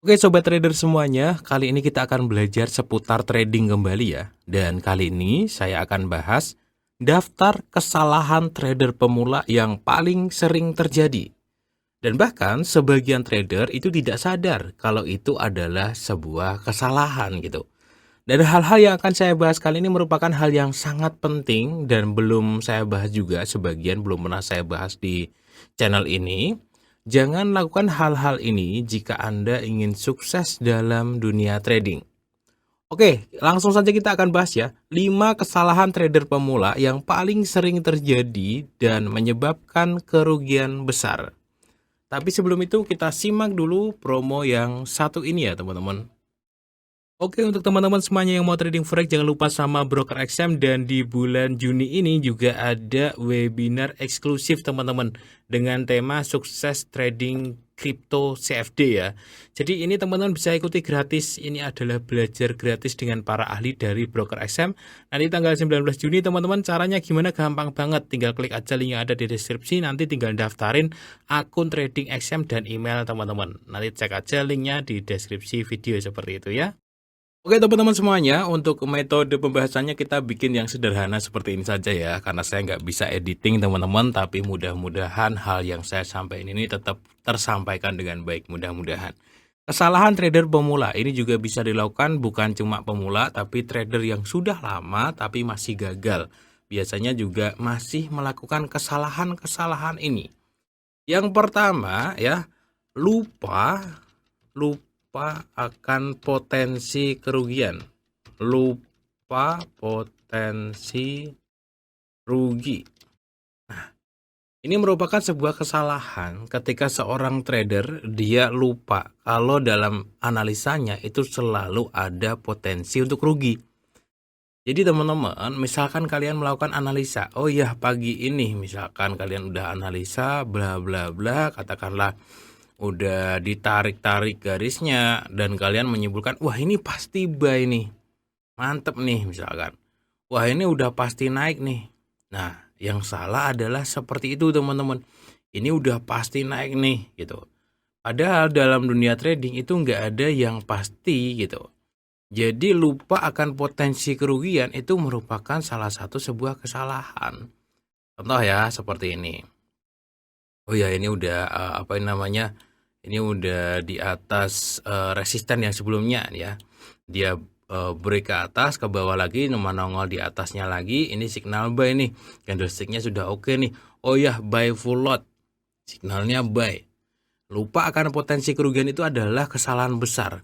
Oke sobat trader semuanya, kali ini kita akan belajar seputar trading kembali ya. Dan kali ini saya akan bahas daftar kesalahan trader pemula yang paling sering terjadi. Dan bahkan sebagian trader itu tidak sadar kalau itu adalah sebuah kesalahan gitu. Dan hal-hal yang akan saya bahas kali ini merupakan hal yang sangat penting dan belum saya bahas juga, sebagian belum pernah saya bahas di channel ini. Jangan lakukan hal-hal ini jika Anda ingin sukses dalam dunia trading. Oke, langsung saja kita akan bahas ya. 5 kesalahan trader pemula yang paling sering terjadi dan menyebabkan kerugian besar. Tapi sebelum itu kita simak dulu promo yang satu ini ya teman-teman. Oke, untuk teman-teman semuanya yang mau trading forex, jangan lupa sama Broker XM. Dan di bulan Juni ini juga ada webinar eksklusif teman-teman dengan tema sukses trading crypto CFD ya. Jadi ini teman-teman bisa ikuti gratis. Ini adalah belajar gratis dengan para ahli dari Broker XM. Nanti tanggal 19 Juni teman-teman, caranya gimana? Gampang banget, tinggal klik aja link yang ada di deskripsi. Nanti tinggal daftarin akun trading XM dan email teman-teman. Nanti cek aja linknya di deskripsi video seperti itu ya. Oke teman-teman semuanya, untuk metode pembahasannya kita bikin yang sederhana seperti ini saja ya. Karena saya nggak bisa editing teman-teman, tapi mudah-mudahan hal yang saya sampaikan ini tetap tersampaikan dengan baik, mudah-mudahan. Kesalahan trader pemula ini juga bisa dilakukan bukan cuma pemula, tapi trader yang sudah lama tapi masih gagal. Biasanya juga masih melakukan kesalahan-kesalahan ini. Yang pertama ya, lupa akan potensi kerugian. Lupa potensi rugi. Nah, ini merupakan sebuah kesalahan ketika seorang trader dia lupa kalau dalam analisanya itu selalu ada potensi untuk rugi. Jadi teman-teman, misalkan kalian melakukan analisa, oh ya pagi ini misalkan kalian udah analisa bla bla bla, katakanlah udah ditarik-tarik garisnya dan kalian menyimpulkan, wah ini pasti buy nih, mantep nih misalkan, wah ini udah pasti naik nih. Nah yang salah adalah seperti itu teman-teman, ini udah pasti naik nih gitu. Padahal dalam dunia trading itu nggak ada yang pasti gitu. Jadi lupa akan potensi kerugian itu merupakan salah satu sebuah kesalahan. Contoh ya seperti ini. Oh ya ini udah apa namanya? Ini udah di atas resisten yang sebelumnya ya. Dia break ke atas, ke bawah lagi, nongol di atasnya lagi. Ini signal buy nih. Candlesticknya sudah oke nih. Oh ya, buy full lot. Signalnya buy. Lupa akan potensi kerugian itu adalah kesalahan besar.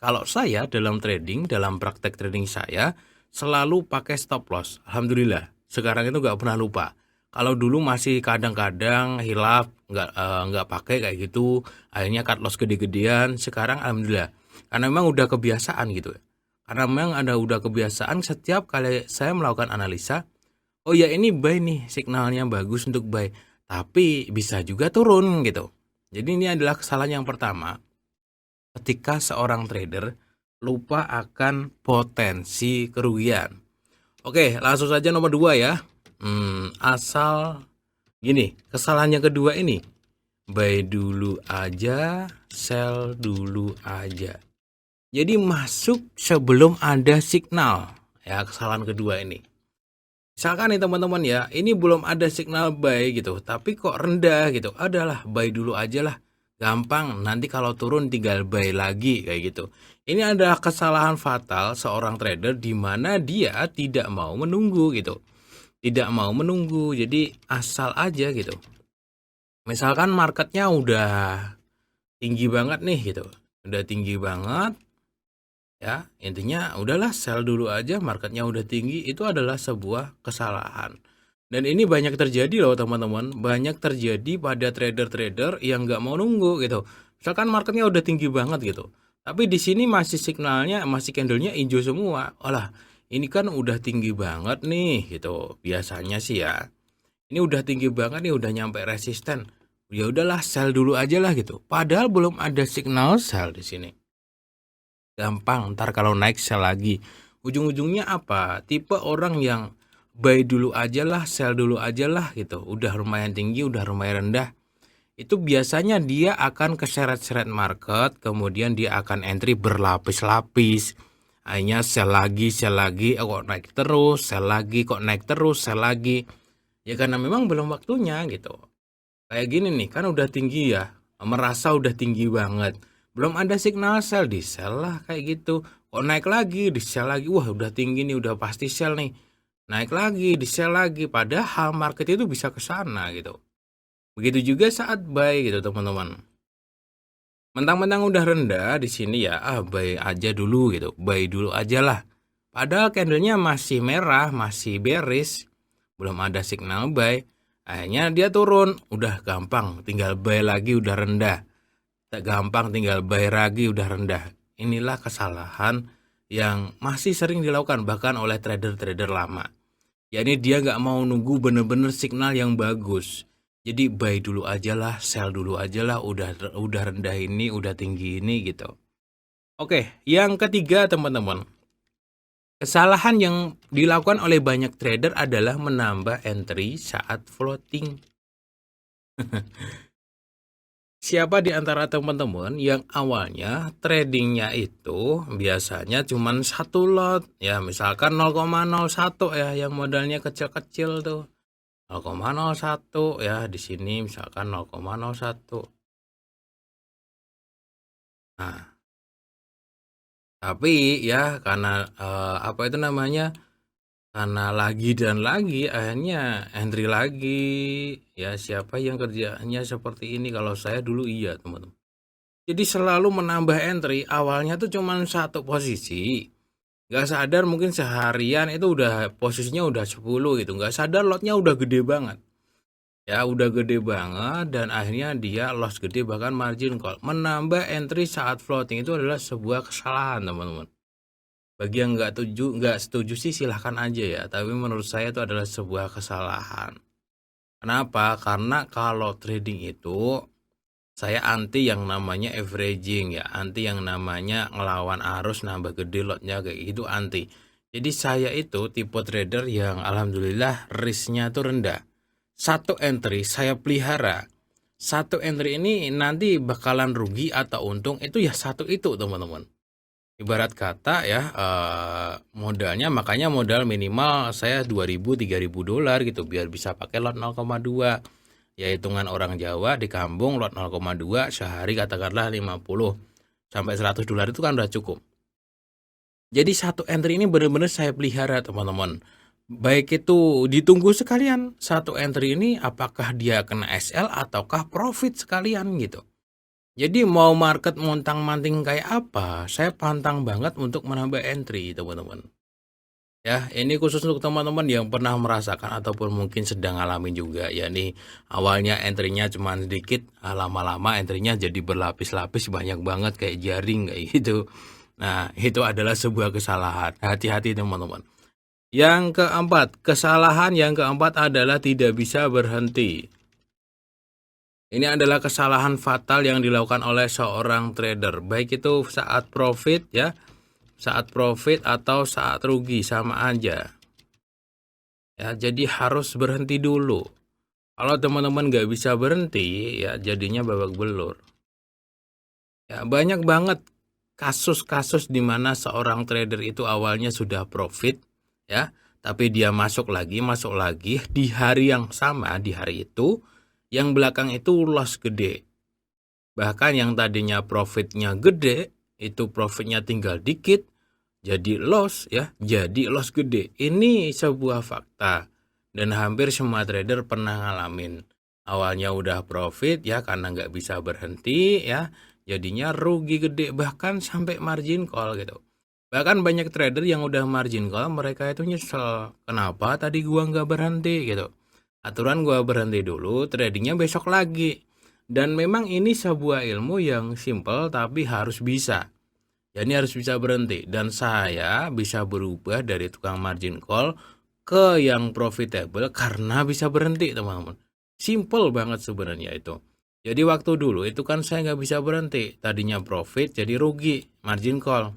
Kalau saya dalam trading, dalam praktek trading saya selalu pakai stop loss. Alhamdulillah. Sekarang itu nggak pernah lupa. Kalau dulu masih kadang-kadang hilaf, nggak pakai kayak gitu, akhirnya cut loss gede-gedean. Sekarang alhamdulillah, karena memang udah kebiasaan gitu. Karena memang udah kebiasaan setiap kali saya melakukan analisa, oh ya ini buy nih, signalnya bagus untuk buy, tapi bisa juga turun gitu. Jadi ini adalah kesalahan yang pertama, ketika seorang trader lupa akan potensi kerugian. Oke, langsung saja nomor 2 ya. Asal gini, kesalahan yang kedua ini, buy dulu aja, sell dulu aja. Jadi masuk sebelum ada signal. Ya, kesalahan kedua ini. Misalkan nih teman-teman ya, ini belum ada signal buy gitu, tapi kok rendah gitu. Adalah buy dulu aja lah. Gampang, nanti kalau turun tinggal buy lagi kayak gitu. Ini adalah kesalahan fatal seorang trader di mana dia tidak mau menunggu gitu. Tidak mau menunggu, jadi asal aja gitu. Misalkan marketnya udah tinggi banget nih gitu, udah tinggi banget ya, intinya udahlah sell dulu aja, marketnya udah tinggi, itu adalah sebuah kesalahan. Dan ini banyak terjadi loh teman-teman, banyak terjadi pada trader-trader yang nggak mau nunggu gitu. Misalkan marketnya udah tinggi banget gitu, tapi di sini masih signalnya, masih candlenya hijau semua. Olah, ini kan udah tinggi banget nih gitu. Biasanya sih ya, ini udah tinggi banget nih, udah nyampe resisten. Ya udahlah sell dulu aja lah gitu. Padahal belum ada signal sell di sini. Gampang, ntar kalau naik sell lagi. Ujung-ujungnya apa? Tipe orang yang buy dulu aja lah, sell dulu aja lah gitu. Udah lumayan tinggi, udah lumayan rendah. itu biasanya dia akan keseret-seret market, kemudian dia akan entry berlapis-lapis. Akhirnya sell lagi, kok naik terus, sell lagi, kok naik terus, sell lagi. Ya karena memang belum waktunya gitu. Kayak gini nih, kan udah tinggi ya, merasa udah tinggi banget. Belum ada signal sell, di sell lah kayak gitu. Kok naik lagi, di sell lagi, wah udah tinggi nih, udah pasti sell nih. Naik lagi, di sell lagi, padahal market itu bisa ke sana gitu. Begitu juga saat buy gitu teman-teman. Mentang-mentang udah rendah di sini ya, buy aja dulu gitu, buy dulu aja lah. Padahal candlenya masih merah, masih bearish, belum ada signal buy. Akhirnya dia turun, udah gampang, tinggal buy lagi udah rendah. Tak gampang tinggal buy lagi udah rendah. Inilah kesalahan yang masih sering dilakukan bahkan oleh trader-trader lama. Yakni dia nggak mau nunggu bener-bener signal yang bagus. Jadi buy dulu aja lah, sell dulu aja lah, udah rendah ini, udah tinggi ini gitu. Oke, yang ketiga teman-teman. Kesalahan yang dilakukan oleh banyak trader adalah menambah entry saat floating. Siapa di antara teman-teman yang awalnya tradingnya itu biasanya cuma satu lot, ya misalkan 0,01 ya, yang modalnya kecil-kecil tuh. 0,01 ya, di sini misalkan 0,01. Nah, tapi ya karena apa itu namanya? Karena lagi dan lagi akhirnya entry lagi. Ya siapa yang kerjanya seperti ini? Kalau saya dulu iya, teman-teman. Jadi selalu menambah entry, awalnya tuh cuma satu posisi. Nggak sadar mungkin seharian itu udah posisinya udah 10 gitu. Nggak sadar lotnya udah gede banget. Ya udah gede banget dan akhirnya dia loss gede bahkan margin call. Menambah entry saat floating itu adalah sebuah kesalahan teman-teman. Bagi yang nggak setuju sih silahkan aja ya. Tapi menurut saya itu adalah sebuah kesalahan. Kenapa? Karena kalau trading itu saya anti yang namanya averaging ya, anti yang namanya ngelawan arus nambah gede lotnya kayak gitu anti. Jadi saya itu tipe trader yang alhamdulillah risknya tuh rendah. Satu entry saya pelihara. Satu entry ini nanti bakalan rugi atau untung itu ya satu itu teman-teman. Ibarat kata ya modalnya, makanya modal minimal saya 2.000 3.000 dolar gitu biar bisa pakai lot 0,2. Ya hitungan orang Jawa di kampung lot 0,2 sehari katakanlah 50 sampai 100 dolar itu kan udah cukup. Jadi satu entry ini benar-benar saya pelihara teman-teman. Baik itu ditunggu sekalian satu entry ini apakah dia kena SL ataukah profit sekalian gitu. Jadi mau market montang-manting kayak apa, saya pantang banget untuk menambah entry teman-teman. Ya, ini khusus untuk teman-teman yang pernah merasakan ataupun mungkin sedang ngalamin juga. Ya nih, awalnya entry-nya cuma sedikit, lama-lama entry-nya jadi berlapis-lapis banyak banget kayak jaring kayak gitu. Nah, itu adalah sebuah kesalahan. Hati-hati teman-teman. Yang keempat, kesalahan yang keempat adalah tidak bisa berhenti. Ini adalah kesalahan fatal yang dilakukan oleh seorang trader. Baik itu saat profit ya, saat profit atau saat rugi sama aja. Ya, jadi harus berhenti dulu. Kalau teman-teman nggak bisa berhenti, ya jadinya babak belur. Ya, banyak banget kasus-kasus di mana seorang trader itu awalnya sudah profit, ya, tapi dia masuk lagi di hari yang sama, di hari itu, yang belakang itu loss gede. Bahkan yang tadinya profitnya gede, itu profitnya tinggal dikit, jadi loss ya, jadi loss gede. Ini sebuah fakta dan hampir semua trader pernah ngalamin. Awalnya udah profit ya karena nggak bisa berhenti ya, jadinya rugi gede bahkan sampai margin call gitu. Bahkan banyak trader yang udah margin call mereka itu nyesel. Kenapa tadi gua nggak berhenti gitu. Aturan gua berhenti dulu, tradingnya besok lagi. Dan memang ini sebuah ilmu yang simple tapi harus bisa. Ya ini harus bisa berhenti. Dan saya bisa berubah dari tukang margin call ke yang profitable karena bisa berhenti teman-teman. Simple banget sebenarnya itu. Jadi waktu dulu itu kan saya nggak bisa berhenti. Tadinya profit jadi rugi margin call.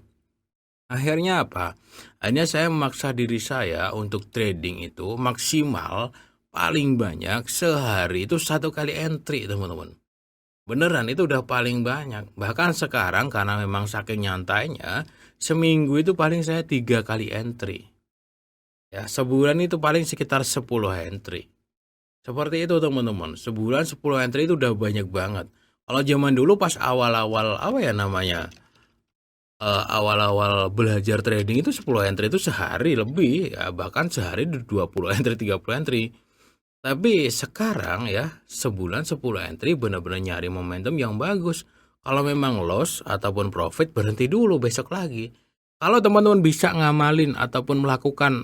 Akhirnya apa? Akhirnya saya memaksa diri saya untuk trading itu maksimal paling banyak sehari itu satu kali entry teman-teman. Beneran itu udah paling banyak. Bahkan sekarang karena memang saking nyantainya, seminggu itu paling saya 3 kali entry. Ya, sebulan itu paling sekitar 10 entry. Seperti itu teman-teman. Sebulan 10 entry itu udah banyak banget. Kalau zaman dulu pas awal-awal apa ya namanya? Awal-awal belajar trading itu 10 entry itu sehari lebih, ya bahkan sehari 20 entry, 30 entry. Tapi sekarang ya, sebulan 10 entry benar-benar nyari momentum yang bagus. Kalau memang loss ataupun profit berhenti dulu besok lagi. Kalau teman-teman bisa ngamalin ataupun melakukan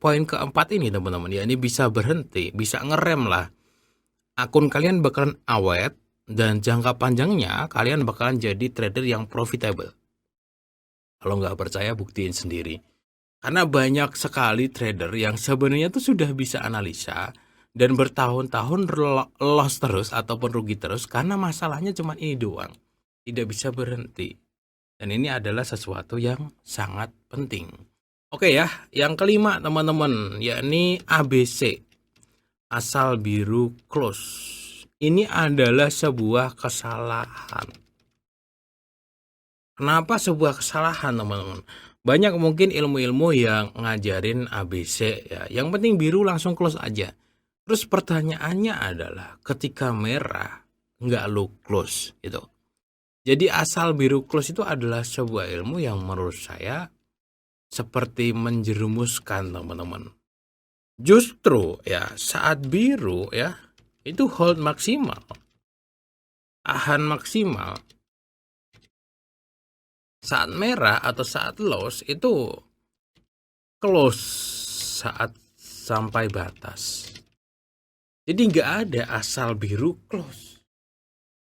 poin keempat ini teman-teman, ya ini bisa berhenti, bisa ngerem lah. Akun kalian bakalan awet dan jangka panjangnya kalian bakalan jadi trader yang profitable. Kalau nggak percaya buktiin sendiri. Karena banyak sekali trader yang sebenarnya tuh sudah bisa analisa dan bertahun-tahun loss terus ataupun rugi terus karena masalahnya cuma ini doang. Tidak bisa berhenti. Dan ini adalah sesuatu yang sangat penting. Oke ya, yang kelima teman-teman, yakni ABC. Asal biru close. Ini adalah sebuah kesalahan. Kenapa sebuah kesalahan teman-teman? Banyak mungkin ilmu-ilmu yang ngajarin ABC ya. Yang penting biru langsung close aja. Terus pertanyaannya adalah ketika merah nggak lu close gitu. Jadi asal biru close itu adalah sebuah ilmu yang menurut saya seperti menjerumuskan teman-teman. Justru ya saat biru ya itu hold maksimal, tahan maksimal. Saat merah atau saat loss itu close saat sampai batas. Jadi nggak ada asal biru close.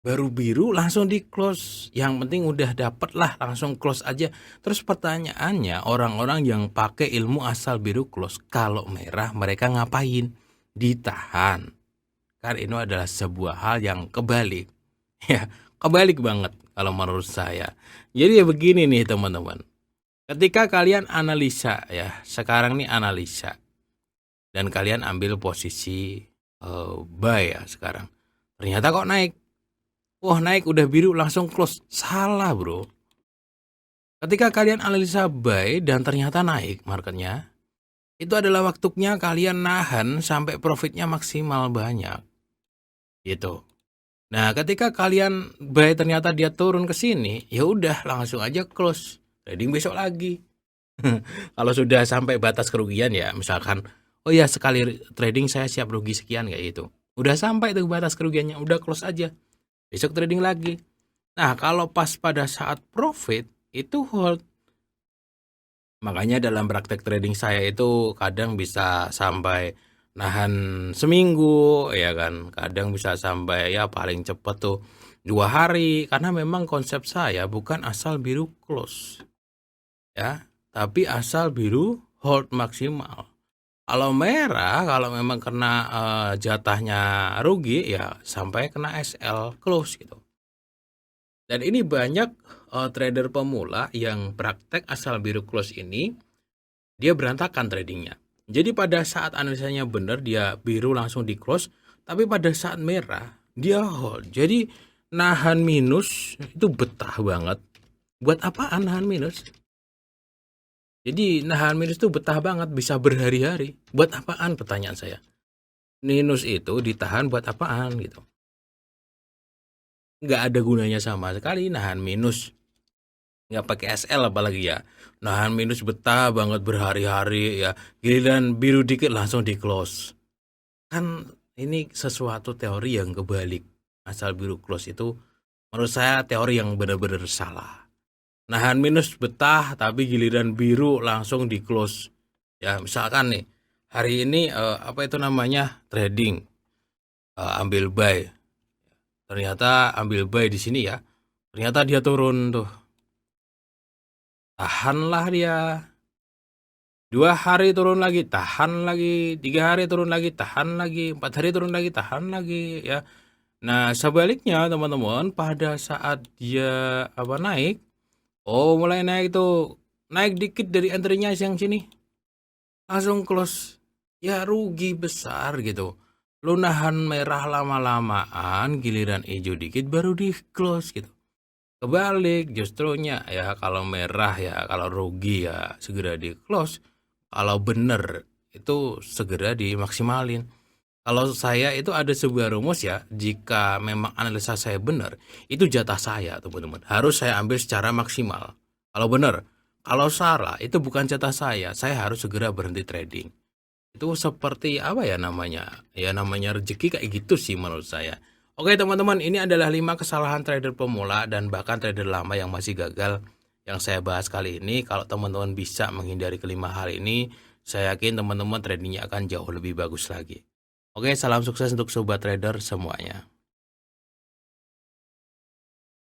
Baru biru langsung di close. Yang penting udah dapet lah langsung close aja. Terus pertanyaannya orang-orang yang pakai ilmu asal biru close. Kalau merah mereka ngapain? Ditahan. Kan ini adalah sebuah hal yang kebalik. Ya kebalik banget kalau menurut saya. Jadi ya begini nih teman-teman. Ketika kalian analisa ya. Sekarang nih analisa. Dan kalian ambil posisi buy ya sekarang. Ternyata kok naik. Wah naik udah biru langsung close. Salah bro. Ketika kalian analisa buy dan ternyata naik marketnya. Itu adalah waktunya kalian nahan sampai profitnya maksimal banyak. Gitu. Nah ketika kalian buy ternyata dia turun ke sini. Ya udah langsung aja close. Trading besok lagi. Kalau sudah sampai batas kerugian ya misalkan. Oh ya sekali trading saya siap rugi sekian kayak gitu. Udah sampai tuh batas kerugiannya. Udah close aja. Besok trading lagi. Nah, kalau pas pada saat profit, itu hold. Makanya dalam praktek trading saya itu kadang bisa sampai nahan seminggu, ya kan. Kadang bisa sampai ya paling cepat tuh 2 hari. Karena memang konsep saya bukan asal biru close. Ya, tapi asal biru hold maksimal. Kalau merah, kalau memang kena jatahnya rugi, ya sampai kena SL close gitu. Dan ini banyak trader pemula yang praktek asal biru close ini, dia berantakan tradingnya. Jadi pada saat analisanya benar, dia biru langsung di close, tapi pada saat merah, dia hold. Jadi nahan minus itu betah banget. Buat apaan nahan minus? Jadi nahan minus itu betah banget, bisa berhari-hari. Buat apaan pertanyaan saya? Minus itu ditahan buat apaan gitu. Nggak ada gunanya sama sekali nahan minus. Nggak pakai SL apalagi ya. Nahan minus betah banget berhari-hari ya. Giliran biru dikit langsung di close. Kan ini sesuatu teori yang kebalik. Asal biru close itu menurut saya teori yang benar-benar salah. Nahan minus betah tapi giliran biru langsung di close. Ya misalkan nih hari ini apa itu namanya trading ambil buy. Ternyata ambil buy di sini ya. Ternyata dia turun tuh. Tahanlah dia. 2 hari turun lagi, tahan lagi. 3 hari turun lagi, tahan lagi. 4 hari turun lagi, tahan lagi ya. Nah, sebaliknya teman-teman, pada saat dia naik, mulai naik tuh. Naik dikit dari entry-nya yang sini. Langsung close. Ya rugi besar gitu. Lunahan merah lama-lamaan, giliran hijau dikit baru di close gitu. Kebalik justrunya ya, kalau merah ya, kalau rugi ya segera di close. Kalau bener itu segera dimaksimalin. Kalau saya itu ada sebuah rumus ya, jika memang analisa saya benar, itu jatah saya teman-teman. Harus saya ambil secara maksimal. Kalau benar, kalau salah itu bukan jatah saya harus segera berhenti trading. Itu seperti apa ya namanya? Ya namanya rezeki kayak gitu sih menurut saya. Oke teman-teman, ini adalah 5 kesalahan trader pemula dan bahkan trader lama yang masih gagal yang saya bahas kali ini. Kalau teman-teman bisa menghindari kelima hal ini, saya yakin teman-teman tradingnya akan jauh lebih bagus lagi. Oke, salam sukses untuk sobat trader semuanya.